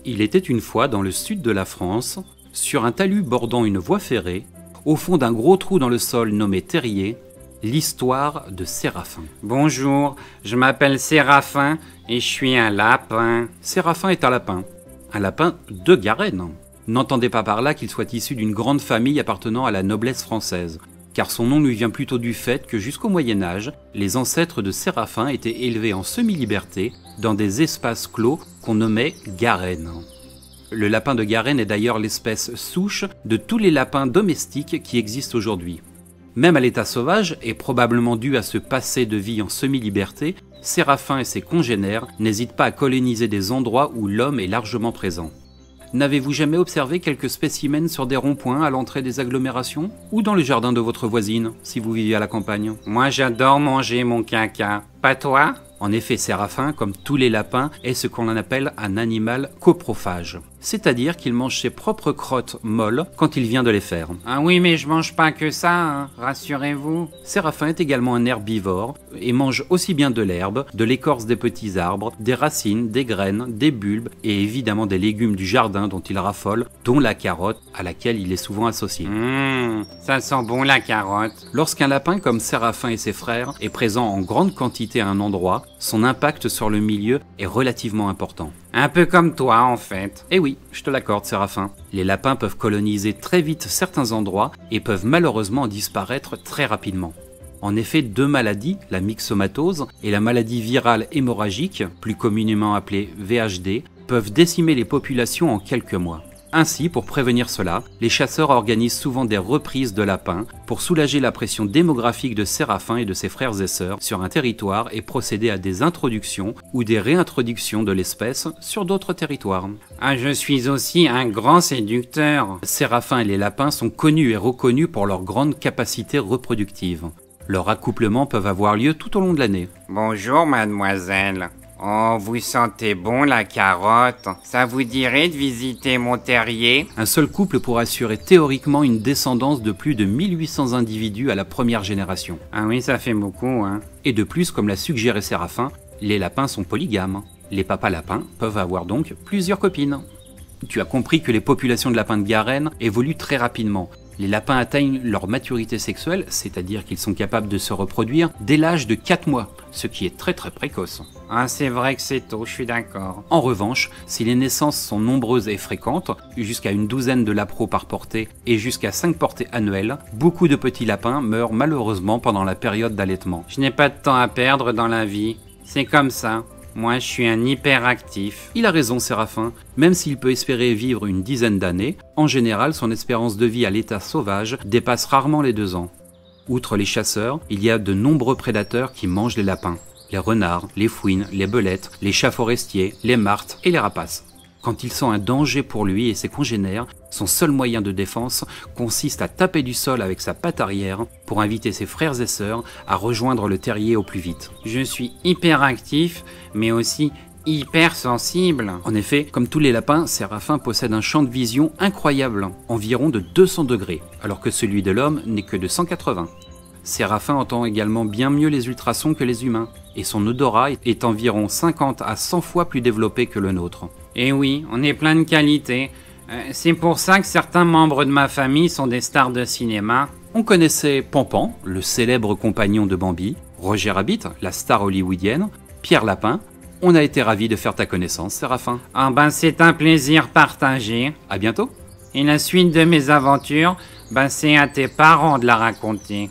Il était une fois dans le sud de la France, sur un talus bordant une voie ferrée, au fond d'un gros trou dans le sol nommé terrier, l'histoire de Séraphin. Bonjour, je m'appelle Séraphin et je suis un lapin. Séraphin est un lapin de Garenne. N'entendez pas par là qu'il soit issu d'une grande famille appartenant à la noblesse française, car son nom lui vient plutôt du fait que jusqu'au Moyen-Âge, les ancêtres de Séraphin étaient élevés en semi-liberté dans des espaces clos qu'on nommait Garennes. Le lapin de Garenne est d'ailleurs l'espèce souche de tous les lapins domestiques qui existent aujourd'hui. Même à l'état sauvage, et probablement dû à ce passé de vie en semi-liberté, Séraphin et ses congénères n'hésitent pas à coloniser des endroits où l'homme est largement présent. N'avez-vous jamais observé quelques spécimens sur des ronds-points à l'entrée des agglomérations? Ou dans le jardin de votre voisine, si vous vivez à la campagne? Moi j'adore manger mon caca. Pas toi? En effet, Séraphin, comme tous les lapins, est ce qu'on appelle un animal coprophage. C'est-à-dire qu'il mange ses propres crottes molles quand il vient de les faire. Ah oui, mais je mange pas que ça, hein, rassurez-vous. Séraphin est également un herbivore et mange aussi bien de l'herbe, de l'écorce des petits arbres, des racines, des graines, des bulbes et évidemment des légumes du jardin dont il raffole, dont la carotte à laquelle il est souvent associé. Ça sent bon la carotte. Lorsqu'un lapin comme Séraphin et ses frères est présent en grande quantité à un endroit, son impact sur le milieu est relativement important. Un peu comme toi en fait. Eh oui, je te l'accorde Séraphin. Les lapins peuvent coloniser très vite certains endroits et peuvent malheureusement disparaître très rapidement. En effet, deux maladies, la myxomatose et la maladie virale hémorragique, plus communément appelée VHD, peuvent décimer les populations en quelques mois. Ainsi, pour prévenir cela, les chasseurs organisent souvent des reprises de lapins pour soulager la pression démographique de Séraphin et de ses frères et sœurs sur un territoire et procéder à des introductions ou des réintroductions de l'espèce sur d'autres territoires. Ah, je suis aussi un grand séducteur. Séraphin et les lapins sont connus et reconnus pour leur grande capacité reproductive. Leurs accouplements peuvent avoir lieu tout au long de l'année. Bonjour mademoiselle. Oh, vous sentez bon la carotte. Ça vous dirait de visiter mon terrier? Un seul couple pourrait assurer théoriquement une descendance de plus de 1800 individus à la première génération. Ah oui, ça fait beaucoup, hein. Et de plus, comme l'a suggéré Séraphin, les lapins sont polygames. Les papas lapins peuvent avoir donc plusieurs copines. Tu as compris que les populations de lapins de Garenne évoluent très rapidement. Les lapins atteignent leur maturité sexuelle, c'est-à-dire qu'ils sont capables de se reproduire, dès l'âge de 4 mois, ce qui est très précoce. Ah, c'est vrai que c'est tôt, je suis d'accord. En revanche, si les naissances sont nombreuses et fréquentes, jusqu'à une douzaine de lapros par portée et jusqu'à 5 portées annuelles, beaucoup de petits lapins meurent malheureusement pendant la période d'allaitement. Je n'ai pas de temps à perdre dans la vie, c'est comme ça. Moi, je suis un hyperactif. Il a raison, Séraphin. Même s'il peut espérer vivre une dizaine d'années, en général, son espérance de vie à l'état sauvage dépasse rarement les 2 ans. Outre les chasseurs, il y a de nombreux prédateurs qui mangent les lapins. Les renards, les fouines, les belettes, les chats forestiers, les martres et les rapaces. Quand il sent un danger pour lui et ses congénères, son seul moyen de défense consiste à taper du sol avec sa patte arrière pour inviter ses frères et sœurs à rejoindre le terrier au plus vite. Je suis hyperactif, mais aussi hypersensible. En effet, comme tous les lapins, Séraphin possède un champ de vision incroyable, environ de 200 degrés, alors que celui de l'homme n'est que de 180. Séraphin entend également bien mieux les ultrasons que les humains, et son odorat est environ 50 à 100 fois plus développé que le nôtre. Et oui, on est plein de qualités. C'est pour ça que certains membres de ma famille sont des stars de cinéma. On connaissait Pampan, le célèbre compagnon de Bambi, Roger Rabbit, la star hollywoodienne, Pierre Lapin. On a été ravis de faire ta connaissance, Séraphin. Ah ben c'est un plaisir partagé. À bientôt. Et la suite de mes aventures, ben c'est à tes parents de la raconter.